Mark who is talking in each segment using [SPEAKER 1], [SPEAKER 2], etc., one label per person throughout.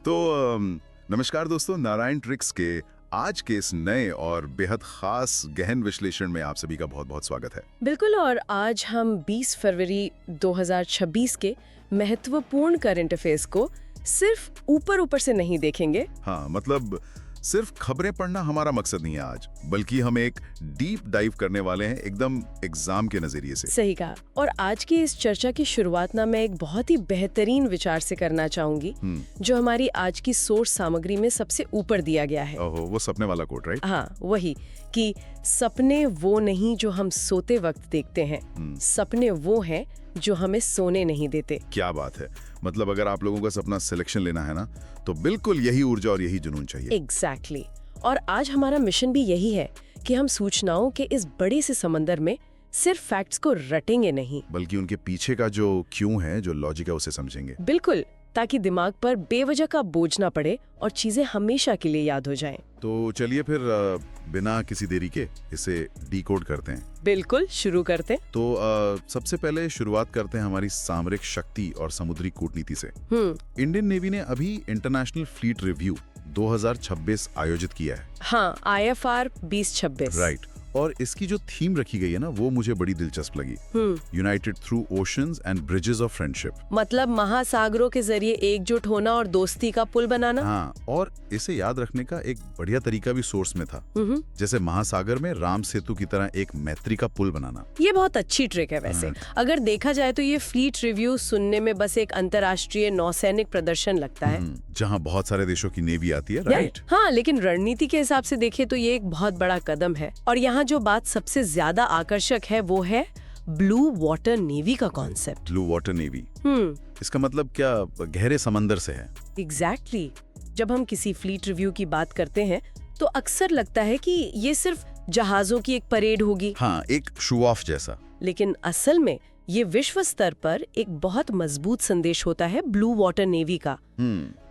[SPEAKER 1] तो नमस्कार दोस्तों, नारायण ट्रिक्स के आज के इस नए और बेहद खास गहन विश्लेषण में आप सभी का बहुत बहुत स्वागत है।
[SPEAKER 2] बिल्कुल। और आज हम 20 फरवरी 2026 के महत्वपूर्ण करंट अफेयर्स को सिर्फ ऊपर ऊपर से नहीं देखेंगे।
[SPEAKER 1] हाँ, मतलब सिर्फ खबरें पढ़ना हमारा मकसद नहीं है आज, बल्कि हम एक डीप डाइव करने वाले हैं एकदम एग्जाम के नजरिए से।
[SPEAKER 2] सही कहा। और आज की इस चर्चा की शुरुआत ना मैं एक बहुत ही बेहतरीन विचार से करना चाहूंगी जो हमारी आज की सोर्स सामग्री में सबसे ऊपर दिया गया है।
[SPEAKER 1] ओहो, वो सपने वाला कोट, राइट?
[SPEAKER 2] हाँ, वही कि सपने वो नहीं जो हम सोते वक्त देखते हैं, सपने वो हैं जो हमें सोने नहीं देते।
[SPEAKER 1] क्या बात है। मतलब अगर आप लोगों का सपना सिलेक्शन लेना है ना, तो बिल्कुल यही ऊर्जा और यही जुनून चाहिए।
[SPEAKER 2] एग्जैक्टली। और आज हमारा मिशन भी यही है कि हम सूचनाओं के इस बड़े से समंदर में सिर्फ फैक्ट्स को रटेंगे नहीं,
[SPEAKER 1] बल्कि उनके पीछे का जो क्यों है, जो लॉजिक है, उसे समझेंगे।
[SPEAKER 2] बिल्कुल, ताकि दिमाग पर बेवजह का बोझ ना पड़े और चीजें हमेशा के लिए याद हो जाएं।
[SPEAKER 1] तो चलिए फिर बिना किसी देरी के इसे डिकोड करते हैं।
[SPEAKER 2] बिल्कुल, शुरू करते हैं।
[SPEAKER 1] तो सबसे पहले शुरुआत करते हैं हमारी सामरिक शक्ति और समुद्री कूटनीति से। इंडियन नेवी ने अभी इंटरनेशनल फ्लीट रिव्यू 2026 आयोजित किया है।
[SPEAKER 2] हाँ, IFR 2026।
[SPEAKER 1] राइट। और इसकी जो थीम रखी गई है ना, वो मुझे बड़ी दिलचस्प लगी। United through oceans and bridges of friendship.
[SPEAKER 2] मतलब महासागरों के जरिए एकजुट होना और दोस्ती का पुल बनाना।
[SPEAKER 1] हाँ, और इसे याद रखने का एक बढ़िया तरीका भी सोर्स में था, जैसे महासागर में राम सेतु की तरह एक मैत्री का पुल बनाना।
[SPEAKER 2] ये बहुत अच्छी ट्रिक है वैसे। अगर देखा जाए तो ये फ्लीट रिव्यू सुनने में बस एक अंतर्राष्ट्रीय नौसैनिक प्रदर्शन लगता है,
[SPEAKER 1] जहाँ बहुत सारे देशों की नेवी आती है, राइट?
[SPEAKER 2] हाँ, लेकिन रणनीति के हिसाब से देखे तो ये एक बहुत बड़ा कदम है। और यहाँ जो बात सबसे ज्यादा आकर्षक है वो है ब्लू वाटर नेवी का कॉन्सेप्ट।
[SPEAKER 1] ब्लू वाटर नेवी, इसका मतलब क्या गहरे समंदर से है?
[SPEAKER 2] एग्जैक्टली। जब हम किसी फ्लीट रिव्यू की बात करते हैं तो अक्सर लगता है कि ये सिर्फ जहाजों की एक परेड होगी।
[SPEAKER 1] हाँ, एक शो ऑफ जैसा।
[SPEAKER 2] लेकिन असल में ये विश्व स्तर पर एक बहुत मजबूत संदेश होता है ब्लू वाटर नेवी का।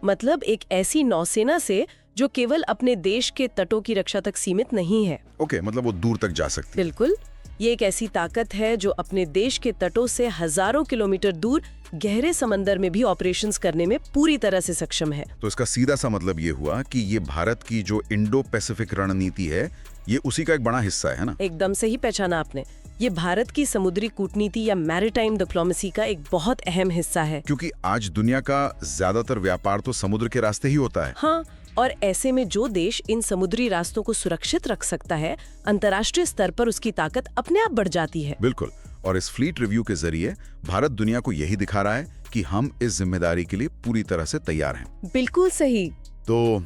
[SPEAKER 2] मतलब एक ऐसी नौसेना से जो केवल अपने देश के तटों की रक्षा तक सीमित नहीं है।
[SPEAKER 1] ओके, मतलब वो दूर तक जा सकती है।
[SPEAKER 2] बिल्कुल, ये एक ऐसी ताकत है जो अपने देश के तटों से हजारों किलोमीटर दूर गहरे समंदर में भी ऑपरेशंस करने में पूरी तरह से सक्षम है।
[SPEAKER 1] तो इसका सीधा सा मतलब ये हुआ कि ये भारत की जो इंडो पैसिफिक रणनीति है, ये उसी का एक बड़ा हिस्सा है ना?
[SPEAKER 2] एकदम सही पहचाना आपने। ये भारत की समुद्री कूटनीति या मैरीटाइम डिप्लोमेसी का एक बहुत अहम हिस्सा है,
[SPEAKER 1] क्योंकि आज दुनिया का ज्यादातर व्यापार तो समुद्र के रास्ते ही होता है।
[SPEAKER 2] हाँ, और ऐसे में जो देश इन समुद्री रास्तों को सुरक्षित रख सकता है, अंतर्राष्ट्रीय स्तर पर उसकी ताकत अपने आप बढ़ जाती है।
[SPEAKER 1] बिल्कुल। और इस फ्लीट रिव्यू के जरिए भारत दुनिया को यही दिखा रहा है कि हम इस जिम्मेदारी के लिए पूरी तरह से तैयार हैं।
[SPEAKER 2] बिल्कुल सही।
[SPEAKER 1] तो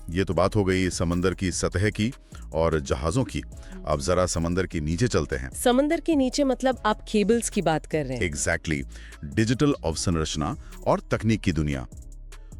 [SPEAKER 1] ये तो बात हो गई समंदर की सतह की और जहाजों की। अब जरा समंदर के नीचे चलते हैं।
[SPEAKER 2] समंदर के नीचे मतलब आप केबल्स की बात कर रहे हैं?
[SPEAKER 1] एग्जैक्टली। डिजिटल अवसंरचना और तकनीक की दुनिया।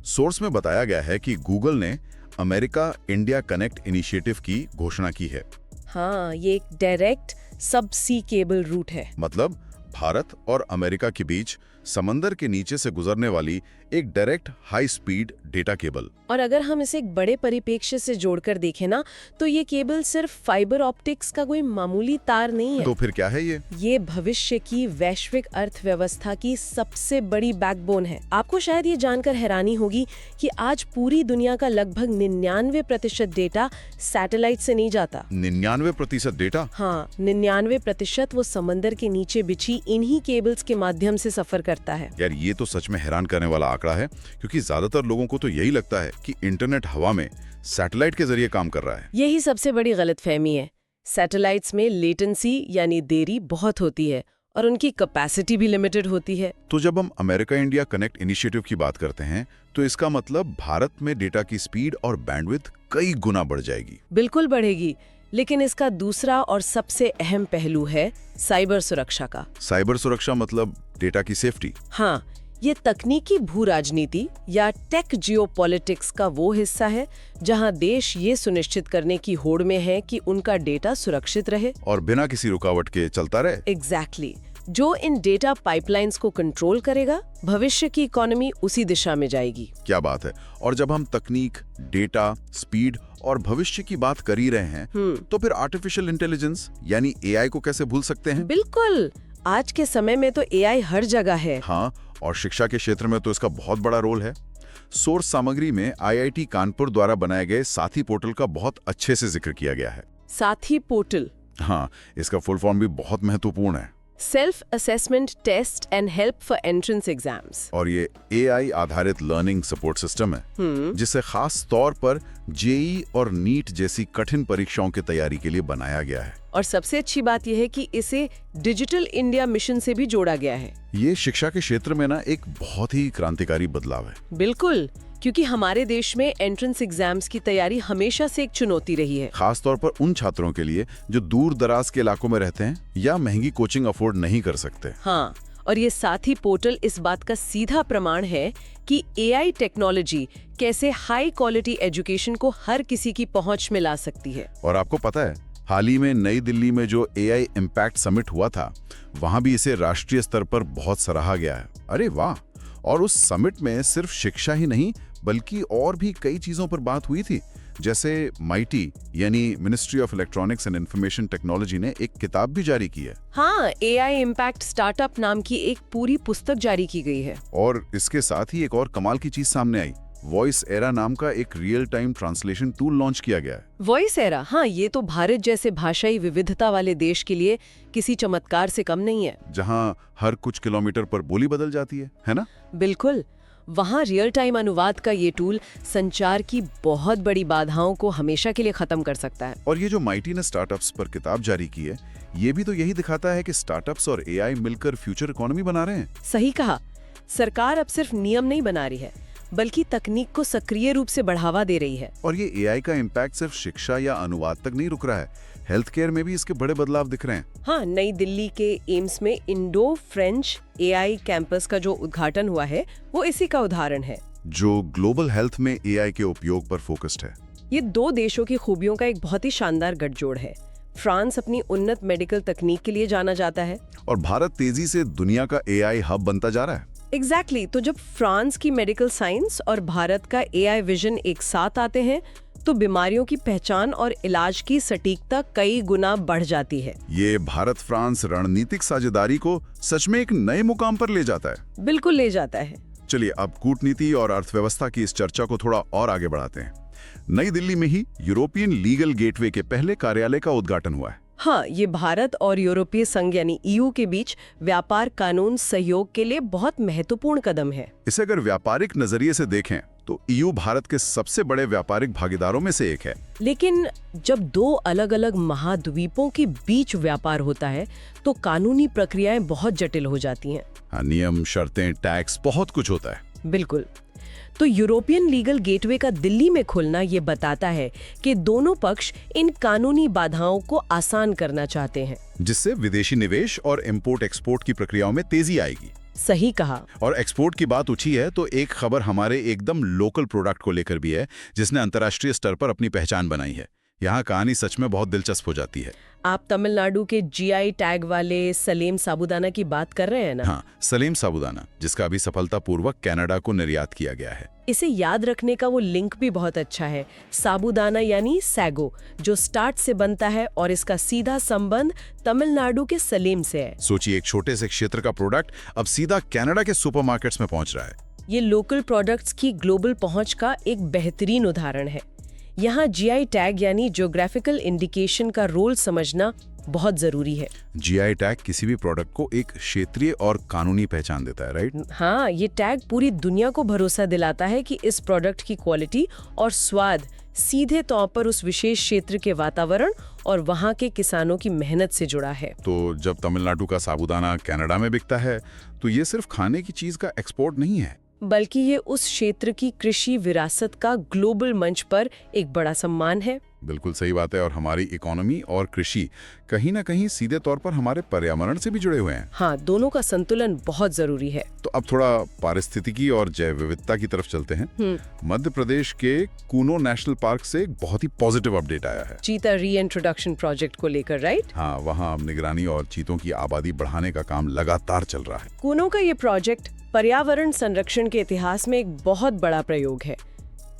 [SPEAKER 1] सोर्स में बताया गया है कि गूगल ने अमेरिका इंडिया कनेक्ट इनिशिएटिव की घोषणा की है।
[SPEAKER 2] हाँ, ये एक डायरेक्ट सब सी केबल रूट है।
[SPEAKER 1] मतलब भारत और अमेरिका के बीच समंदर के नीचे से गुजरने वाली एक direct high speed data cable.
[SPEAKER 2] और अगर हम इसे एक बड़े परिप्रेक्ष्य से जोड़कर देखें ना, तो ये केबल सिर्फ फाइबर ऑप्टिक्स का कोई मामूली तार नहीं है।
[SPEAKER 1] तो फिर क्या है
[SPEAKER 2] ये भविष्य की वैश्विक अर्थव्यवस्था की सबसे बड़ी बैकबोन है। आपको शायद ये जानकर हैरानी होगी कि आज पूरी दुनिया का लगभग 99% डेटा सैटेलाइट से नहीं जाता।
[SPEAKER 1] 99% डेटा?
[SPEAKER 2] हाँ, 99% वो समंदर के नीचे बिछी इन्हीं केबल्स के माध्यम से सफर करता है।
[SPEAKER 1] यार, ये तो सच में हैरान करने वाला आंकड़ा है, क्योंकि ज्यादातर लोगों को तो यही लगता है कि इंटरनेट हवा में सैटेलाइट के जरिए काम कर रहा है।
[SPEAKER 2] यही सबसे बड़ी गलतफहमी है। सैटेलाइट्स में लेटेंसी यानी देरी बहुत होती है और उनकी कैपेसिटी भी लिमिटेड होती है।
[SPEAKER 1] तो जब हम अमेरिका इंडिया कनेक्ट इनिशिएटिव की बात करते हैं, तो इसका मतलब भारत में डेटा की स्पीड और बैंडविड्थ कई गुना बढ़ जाएगी।
[SPEAKER 2] बिल्कुल बढ़ेगी, लेकिन इसका दूसरा और सबसे अहम पहलू है साइबर सुरक्षा का।
[SPEAKER 1] साइबर सुरक्षा मतलब डेटा की सेफ्टी?
[SPEAKER 2] हाँ, ये तकनीकी भू राजनीति या टेक जियोपॉलिटिक्स का वो हिस्सा है जहां देश ये सुनिश्चित करने की होड़ में है कि उनका डेटा सुरक्षित रहे
[SPEAKER 1] और बिना किसी रुकावट के चलता रहे।
[SPEAKER 2] एग्जैक्टली। जो इन डेटा पाइपलाइंस को कंट्रोल करेगा, भविष्य की इकोनॉमी उसी दिशा में जाएगी।
[SPEAKER 1] क्या बात है। और जब हम तकनीक, डेटा, स्पीड और भविष्य की बात कर ही रहे हैं, तो फिर आर्टिफिशियल इंटेलिजेंस यानी एआई को कैसे भूल सकते हैं?
[SPEAKER 2] बिल्कुल, आज के समय में तो एआई हर जगह है।
[SPEAKER 1] हाँ, और शिक्षा के क्षेत्र में तो इसका बहुत बड़ा रोल है। सोर्स सामग्री में IIT कानपुर द्वारा बनाए गए साथी पोर्टल का बहुत अच्छे से जिक्र किया गया है।
[SPEAKER 2] साथी पोर्टल
[SPEAKER 1] हाँ, इसका फुल फॉर्म भी बहुत महत्वपूर्ण है।
[SPEAKER 2] Self assessment test and help for entrance exams.
[SPEAKER 1] और ये AI आधारित लर्निंग सपोर्ट सिस्टम है जिसे खास तौर पर JEE और NEET जैसी कठिन परीक्षाओं की तैयारी के लिए बनाया गया है।
[SPEAKER 2] और सबसे अच्छी बात यह है कि इसे डिजिटल इंडिया मिशन से भी जोड़ा गया है।
[SPEAKER 1] ये शिक्षा के क्षेत्र में ना एक बहुत ही क्रांतिकारी बदलाव है।
[SPEAKER 2] बिल्कुल, क्योंकि हमारे देश में एंट्रेंस एग्जाम्स की तैयारी हमेशा से एक चुनौती रही है,
[SPEAKER 1] खास तौर पर उन छात्रों के लिए जो दूर दराज के इलाकों में रहते हैं या महंगी कोचिंग अफोर्ड नहीं कर सकते।
[SPEAKER 2] हाँ, और ये साथी पोर्टल इस बात का सीधा प्रमाण है कि AI टेक्नोलॉजी कैसे हाई क्वालिटी एजुकेशन को हर किसी की पहुंच में ला सकती है।
[SPEAKER 1] और आपको पता है, हाल ही में नई दिल्ली में जो AI इम्पैक्ट समिट हुआ था, वहां भी इसे राष्ट्रीय स्तर पर बहुत सराहा गया है। अरे वाह! और उस समिट में सिर्फ शिक्षा ही नहीं बल्कि और भी कई चीजों पर बात हुई थी। जैसे MIT यानी ministry of electronics and information technology ने एक किताब भी जारी की है।
[SPEAKER 2] हाँ, AI इम्पैक्ट स्टार्टअप नाम की एक पूरी पुस्तक जारी की गई है।
[SPEAKER 1] और इसके साथ ही एक और कमाल की चीज सामने आई। वॉइस एरा नाम का एक real time translation tool launch किया गया है।
[SPEAKER 2] वॉइस एरा, हाँ, ये तो भारत जैसे भाषाई विविधता वाले देश के लिए किसी चमत्कार से कम नहीं है।
[SPEAKER 1] जहां हर कुछ किलोमीटर पर बोली बदल जाती है ना?
[SPEAKER 2] बिल्कुल, वहाँ रियल टाइम अनुवाद का ये टूल संचार की बहुत बड़ी बाधाओं को हमेशा के लिए खत्म कर सकता है।
[SPEAKER 1] और ये जो MIT ने स्टार्टअप्स पर किताब जारी की है, ये भी तो यही दिखाता है कि स्टार्टअप्स और AI मिलकर फ्यूचर इकोनॉमी बना रहे हैं।
[SPEAKER 2] सही कहा, सरकार अब सिर्फ नियम नहीं बना रही है बल्कि तकनीक को सक्रिय रूप से बढ़ावा दे रही है।
[SPEAKER 1] और ये AI का इम्पैक्ट सिर्फ शिक्षा या अनुवाद तक नहीं रुक रहा है, हेल्थ केयर में भी इसके बड़े बदलाव दिख रहे हैं।
[SPEAKER 2] हाँ, नई दिल्ली के एम्स में इंडो फ्रेंच AI कैंपस का जो उद्घाटन हुआ है वो इसी का उदाहरण है,
[SPEAKER 1] जो ग्लोबल हेल्थ में AI के उपयोग पर फोकस्ड है।
[SPEAKER 2] ये दो देशों की खूबियों का एक बहुत ही शानदार गठजोड़ है। फ्रांस अपनी उन्नत मेडिकल तकनीक के लिए जाना जाता है
[SPEAKER 1] और भारत तेजी से दुनिया का AI हब बनता जा रहा है।
[SPEAKER 2] एग्जैक्टली, तो जब फ्रांस की मेडिकल साइंस और भारत का AI विजन एक साथ आते हैं तो बीमारियों की पहचान और इलाज की सटीकता कई गुना बढ़ जाती है।
[SPEAKER 1] ये भारत फ्रांस रणनीतिक साझेदारी को सच में एक नए मुकाम पर ले जाता है।
[SPEAKER 2] बिल्कुल ले जाता है।
[SPEAKER 1] चलिए अब कूटनीति और अर्थव्यवस्था की इस चर्चा को थोड़ा और आगे बढ़ाते हैं। नई दिल्ली में ही यूरोपियन लीगल गेटवे के पहले कार्यालय का उद्घाटन हुआ है।
[SPEAKER 2] हाँ, ये भारत और यूरोपीय संघ यानी EU के बीच व्यापार कानून सहयोग के लिए बहुत महत्वपूर्ण कदम है।
[SPEAKER 1] इसे अगर व्यापारिक नजरिए से देखें तो EU भारत के सबसे बड़े व्यापारिक भागीदारों में से एक है।
[SPEAKER 2] लेकिन जब दो अलग अलग महाद्वीपों के बीच व्यापार होता है तो कानूनी प्रक्रियाएं बहुत जटिल हो जाती हैं।
[SPEAKER 1] हाँ, नियम, शर्तें, टैक्स, बहुत कुछ होता है।
[SPEAKER 2] बिल्कुल, तो यूरोपियन लीगल गेटवे का दिल्ली में खुलना ये बताता है कि दोनों पक्ष इन कानूनी बाधाओं को आसान करना चाहते हैं,
[SPEAKER 1] जिससे विदेशी निवेश और इंपोर्ट एक्सपोर्ट की प्रक्रियाओं में तेजी आएगी।
[SPEAKER 2] सही कहा।
[SPEAKER 1] और एक्सपोर्ट की बात उठी है तो एक खबर हमारे एकदम लोकल प्रोडक्ट को लेकर भी है, जिसने अंतर्राष्ट्रीय स्तर पर अपनी पहचान बनाई है। यहाँ कहानी सच में बहुत दिलचस्प हो जाती है।
[SPEAKER 2] आप तमिलनाडु के GI टैग वाले सलेम साबूदाना की बात कर रहे हैं ना?
[SPEAKER 1] हाँ, सलेम साबूदाना, जिसका अभी सफलतापूर्वक कनाडा को निर्यात किया गया है।
[SPEAKER 2] इसे याद रखने का वो लिंक भी बहुत अच्छा है। साबूदाना यानी सैगो, जो स्टार्च से बनता है और इसका सीधा संबंध तमिलनाडु के सलेम से है।
[SPEAKER 1] सोचिए, एक छोटे से क्षेत्र का प्रोडक्ट अब सीधा कनाडा के सुपरमार्केट्स में पहुंच रहा है।
[SPEAKER 2] ये लोकल प्रोडक्ट्स की ग्लोबल पहुंच का एक बेहतरीन उदाहरण है। यहाँ GI टैग यानी ज्योग्राफिकल इंडिकेशन का रोल समझना बहुत जरूरी है।
[SPEAKER 1] GI टैग किसी भी प्रोडक्ट को एक क्षेत्रीय और कानूनी पहचान देता है, राइट?
[SPEAKER 2] हाँ, ये टैग पूरी दुनिया को भरोसा दिलाता है कि इस प्रोडक्ट की क्वालिटी और स्वाद सीधे तौर पर उस विशेष क्षेत्र के वातावरण और वहाँ के किसानों की मेहनत से जुड़ा है।
[SPEAKER 1] तो जब तमिलनाडु का साबूदाना कनाडा में बिकता है तो ये सिर्फ खाने की चीज का एक्सपोर्ट नहीं है,
[SPEAKER 2] बल्कि ये उस क्षेत्र की कृषि विरासत का ग्लोबल मंच पर एक बड़ा सम्मान है।
[SPEAKER 1] बिल्कुल सही बात है। और हमारी इकोनॉमी और कृषि कहीं ना कहीं सीधे तौर पर हमारे पर्यावरण से भी जुड़े हुए हैं।
[SPEAKER 2] हाँ, दोनों का संतुलन बहुत जरूरी है।
[SPEAKER 1] तो अब थोड़ा पारिस्थितिकी और जैव विविधता की तरफ चलते हैं। मध्य प्रदेश के कूनो नेशनल पार्क से एक बहुत ही पॉजिटिव अपडेट आया है।
[SPEAKER 2] चीता रीइंट्रोडक्शन प्रोजेक्ट को लेकर, राइट?
[SPEAKER 1] हाँ, वहाँ अब निगरानी और चीतों की आबादी बढ़ाने का काम लगातार चल रहा है।
[SPEAKER 2] कूनो का ये प्रोजेक्ट पर्यावरण संरक्षण के इतिहास में एक बहुत बड़ा प्रयोग है।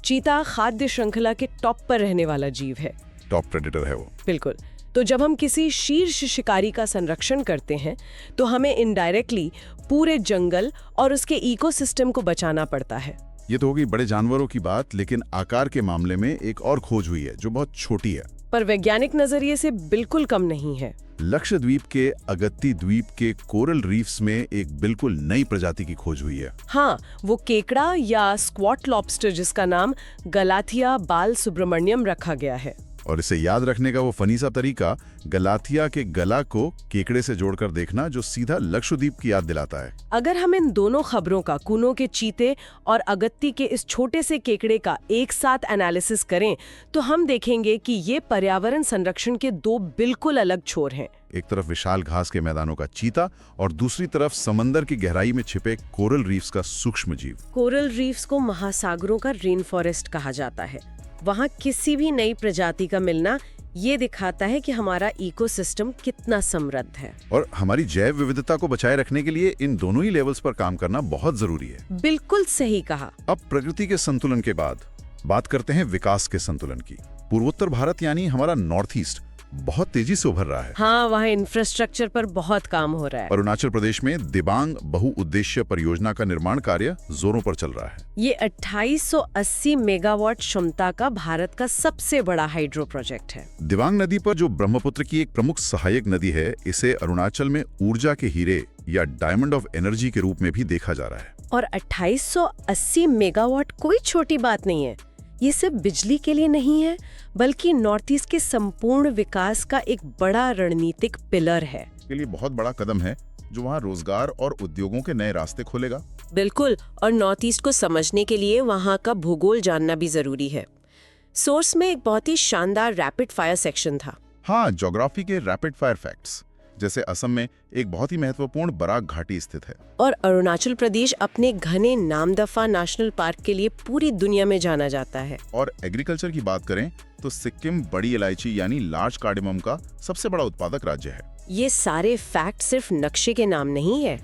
[SPEAKER 2] चीता खाद्य श्रृंखला के टॉप पर रहने वाला जीव है,
[SPEAKER 1] टॉप प्रेडेटर है वो।
[SPEAKER 2] बिल्कुल। तो जब हम किसी शीर्ष शिकारी का संरक्षण करते हैं तो हमें इनडायरेक्टली पूरे जंगल और उसके इकोसिस्टम को बचाना पड़ता है।
[SPEAKER 1] ये तो होगी बड़े जानवरों की बात, लेकिन आकार के मामले में एक और खोज हुई है जो बहुत छोटी है,
[SPEAKER 2] पर वैज्ञानिक नजरिए से बिल्कुल कम नहीं है।
[SPEAKER 1] लक्षद्वीप के अगत्ती द्वीप के कोरल रीफ्स में एक बिल्कुल नई प्रजाति की खोज हुई है।
[SPEAKER 2] हाँ, वो केकड़ा या स्क्वॉट लॉबस्टर जिसका नाम गलाथिया बाल सुब्रमण्यम रखा गया है।
[SPEAKER 1] और इसे याद रखने का वो फनी सा तरीका, गलाथिया के गला को केकड़े से जोड़कर देखना, जो सीधा लक्षद्वीप की याद दिलाता है।
[SPEAKER 2] अगर हम इन दोनों खबरों का, कूनो के चीते और अगत्ती के इस छोटे से केकड़े का एक साथ एनालिसिस करें तो हम देखेंगे कि ये पर्यावरण संरक्षण के दो बिल्कुल अलग छोर हैं।
[SPEAKER 1] एक तरफ विशाल घास के मैदानों का चीता और दूसरी तरफ समंदर की गहराई में छिपे कोरल रीफ्स का सूक्ष्म जीव।
[SPEAKER 2] कोरल रीफ्स को महासागरों का रेन फॉरेस्ट कहा जाता है। वहाँ किसी भी नई प्रजाति का मिलना ये दिखाता है कि हमारा इकोसिस्टम कितना समृद्ध है।
[SPEAKER 1] और हमारी जैव विविधता को बचाए रखने के लिए इन दोनों ही लेवल्स पर काम करना बहुत जरूरी है।
[SPEAKER 2] बिल्कुल सही कहा।
[SPEAKER 1] अब प्रकृति के संतुलन के बाद बात करते हैं विकास के संतुलन की। पूर्वोत्तर भारत यानी हमारा नॉर्थ ईस्ट बहुत तेजी से उभर रहा है।
[SPEAKER 2] हाँ, वहाँ इंफ्रास्ट्रक्चर पर बहुत काम हो रहा है।
[SPEAKER 1] अरुणाचल प्रदेश में दिबांग बहुउद्देश्य परियोजना का निर्माण कार्य जोरों पर चल रहा है।
[SPEAKER 2] ये 2880 मेगावाट क्षमता का भारत का सबसे बड़ा हाइड्रो प्रोजेक्ट है।
[SPEAKER 1] दिबांग नदी पर, जो ब्रह्मपुत्र की एक प्रमुख सहायक नदी है, इसे अरुणाचल में ऊर्जा के हीरे या डायमंड ऑफ एनर्जी के रूप में भी देखा जा रहा है।
[SPEAKER 2] और 2880 मेगावाट कोई छोटी बात नहीं है। ये सिर्फ बिजली के लिए नहीं है, बल्कि नॉर्थ ईस्ट के संपूर्ण विकास का एक बड़ा रणनीतिक पिलर है।
[SPEAKER 1] इसके लिए बहुत बड़ा कदम है जो वहाँ रोजगार और उद्योगों के नए रास्ते खोलेगा।
[SPEAKER 2] बिल्कुल, और नॉर्थ ईस्ट को समझने के लिए वहाँ का भूगोल जानना भी जरूरी है। सोर्स में एक बहुत ही शानदार रैपिड फायर सेक्शन था।
[SPEAKER 1] हाँ, ज्योग्राफी के रैपिड फायर फैक्ट्स, जैसे असम में एक बहुत ही महत्वपूर्ण बराक घाटी स्थित है।
[SPEAKER 2] और अरुणाचल प्रदेश अपने घने नामदफा नेशनल पार्क के लिए पूरी दुनिया में जाना जाता है।
[SPEAKER 1] और एग्रीकल्चर की बात करें तो सिक्किम बड़ी इलायची यानी लार्ज कार्डेमम का सबसे बड़ा उत्पादक राज्य है।
[SPEAKER 2] ये सारे फैक्ट सिर्फ नक्शे के नाम नहीं है।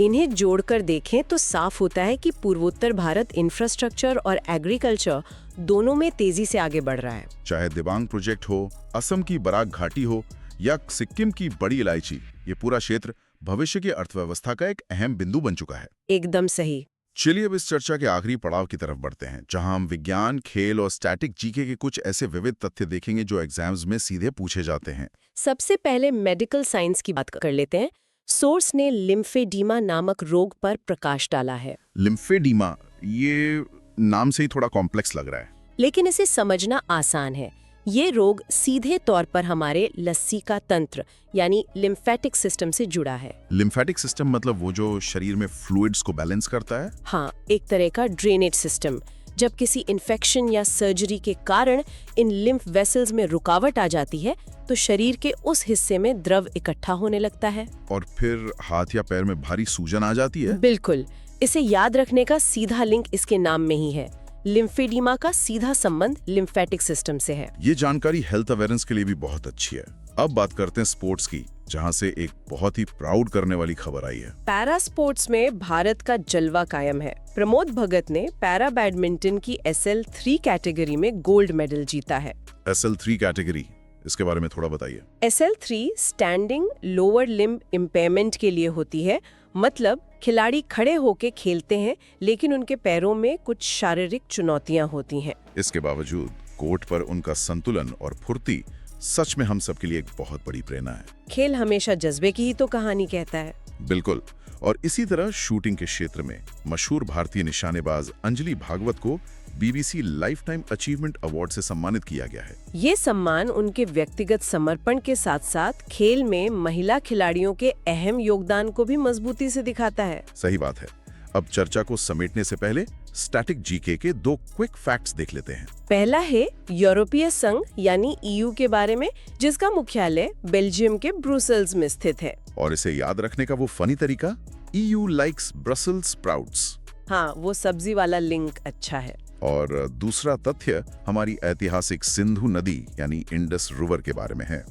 [SPEAKER 2] इन्हें जोड़कर देखें तो साफ होता है कि पूर्वोत्तर भारत इंफ्रास्ट्रक्चर और एग्रीकल्चर दोनों में तेजी से आगे बढ़ रहा है।
[SPEAKER 1] चाहे दिबांग प्रोजेक्ट हो, असम की बराक घाटी हो या सिक्किम की बड़ी इलायची, ये पूरा क्षेत्र भविष्य की अर्थव्यवस्था का एक अहम बिंदु बन चुका है।
[SPEAKER 2] एकदम सही।
[SPEAKER 1] चलिए अब इस चर्चा के आखिरी पड़ाव की तरफ बढ़ते हैं, जहां हम विज्ञान, खेल और स्टैटिक जीके के कुछ ऐसे विविध तथ्य देखेंगे जो एग्जाम्स में सीधे पूछे जाते हैं।
[SPEAKER 2] सबसे पहले मेडिकल साइंस की बात कर लेते हैं। सोर्स ने लिम्फेडीमा नामक रोग पर प्रकाश डाला है।
[SPEAKER 1] लिम्फेडीमा, ये नाम से ही थोड़ा कॉम्प्लेक्स लग रहा है,
[SPEAKER 2] लेकिन इसे समझना आसान है। ये रोग सीधे तौर पर हमारे लसीका तंत्र यानी लिम्फेटिक सिस्टम से जुड़ा है।
[SPEAKER 1] लिम्फेटिक सिस्टम मतलब वो जो शरीर में फ्लूइड्स को बैलेंस करता है?
[SPEAKER 2] हाँ, एक तरह का ड्रेनेज सिस्टम। जब किसी इन्फेक्शन या सर्जरी के कारण इन लिम्फ वेसल्स में रुकावट आ जाती है तो शरीर के उस हिस्से में द्रव इकट्ठा होने लगता है
[SPEAKER 1] और फिर हाथ या पैर में भारी सूजन आ जाती है।
[SPEAKER 2] बिल्कुल, इसे याद रखने का सीधा लिंक इसके नाम में ही है। लिम्फेडीमा का सीधा संबंध लिम्फेटिक सिस्टम से है।
[SPEAKER 1] ये जानकारी हेल्थ अवेयरनेस के लिए भी बहुत अच्छी है। अब बात करते हैं स्पोर्ट्स की, जहां से एक बहुत ही प्राउड करने वाली खबर आई है।
[SPEAKER 2] पैरा स्पोर्ट्स में भारत का जलवा कायम है। प्रमोद भगत ने पैरा बैडमिंटन की SL3 कैटेगरी में गोल्ड मेडल जीता है।
[SPEAKER 1] SL3 कैटेगरी, इसके बारे में थोड़ा बताइए।
[SPEAKER 2] SL3 standing lower limb impairment के लिए होती है। मतलब खिलाड़ी खड़े होके खेलते हैं लेकिन उनके पैरों में कुछ शारीरिक चुनौतियां होती हैं।
[SPEAKER 1] इसके बावजूद कोर्ट पर उनका संतुलन और फुर्ती सच में हम सब के लिए एक बहुत बड़ी प्रेरणा है।
[SPEAKER 2] खेल हमेशा जज्बे की ही तो कहानी कहता है।
[SPEAKER 1] बिल्कुल। और इसी तरह शूटिंग के क्षेत्र में मशहूर भारतीय निशानेबाज अंजलि भागवत को BBC life time achievement award से सम्मानित किया गया है।
[SPEAKER 2] ये सम्मान उनके व्यक्तिगत समर्पण के साथ साथ खेल में महिला खिलाड़ियों के अहम योगदान को भी मजबूती से दिखाता है।
[SPEAKER 1] सही बात है। अब चर्चा को समेटने से पहले स्टैटिक जीके के 2 क्विक फैक्ट्स देख लेते हैं।
[SPEAKER 2] पहला है यूरोपीय संघ यानी EU के बारे में, जिसका मुख्यालय बेल्जियम के ब्रुसेल्स में स्थित है।
[SPEAKER 1] और इसे याद रखने का वो फनी तरीका, EU लाइक्स ब्रसेल्स स्प्राउट्स।
[SPEAKER 2] हाँ, वो सब्जी वाला लिंक अच्छा है।
[SPEAKER 1] और दूसरा तथ्य हमारी ऐतिहासिक सिंधु नदी यानी इंडस रिवर के बारे में है,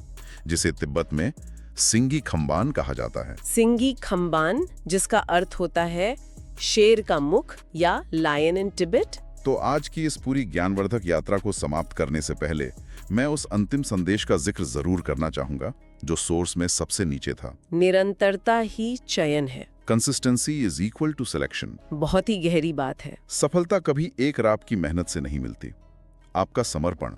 [SPEAKER 1] जिसे तिब्बत में सिंगी खम्बान कहा जाता है।
[SPEAKER 2] सिंगी खम्बान, जिसका अर्थ होता है शेर का मुख या लायन इन तिब्बत।
[SPEAKER 1] तो आज की इस पूरी ज्ञानवर्धक यात्रा को समाप्त करने से पहले मैं उस अंतिम संदेश का जिक्र जरूर करना चाहूंगा जो सोर्स में सबसे नीचे था।
[SPEAKER 2] निरंतरता ही चयन है।
[SPEAKER 1] Consistency is equal to selection.
[SPEAKER 2] बहुत ही गहरी बात है।
[SPEAKER 1] सफलता कभी एक रात की मेहनत से नहीं मिलती। आपका समर्पण,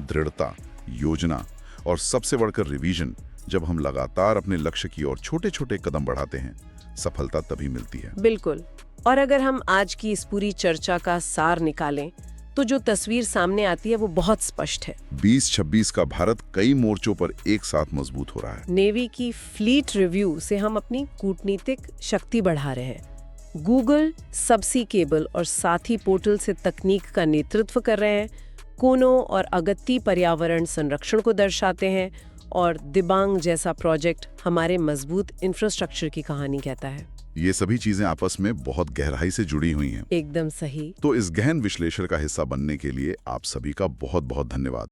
[SPEAKER 1] दृढ़ता, योजना और सबसे बढ़कर रिवीजन, जब हम लगातार अपने लक्ष्य की ओर छोटे छोटे कदम बढ़ाते हैं, सफलता तभी मिलती है।
[SPEAKER 2] बिल्कुल। और अगर हम आज की इस पूरी चर्चा का सार निकालें तो जो तस्वीर सामने आती है वो बहुत स्पष्ट है।
[SPEAKER 1] 2026 का भारत कई मोर्चों पर एक साथ मजबूत हो रहा है।
[SPEAKER 2] नेवी की फ्लीट रिव्यू से हम अपनी कूटनीतिक शक्ति बढ़ा रहे हैं। गूगल सबसी केबल और साथी पोर्टल से तकनीक का नेतृत्व कर रहे हैं। कोनो और अगत्ती पर्यावरण संरक्षण को दर्शाते हैं और दिबांग जैसा प्रोजेक्ट हमारे मजबूत इंफ्रास्ट्रक्चर की कहानी कहता है।
[SPEAKER 1] ये सभी चीजें आपस में बहुत गहराई से जुड़ी हुई हैं।
[SPEAKER 2] एकदम सही।
[SPEAKER 1] तो इस गहन विश्लेषण का हिस्सा बनने के लिए आप सभी का बहुत बहुत धन्यवाद।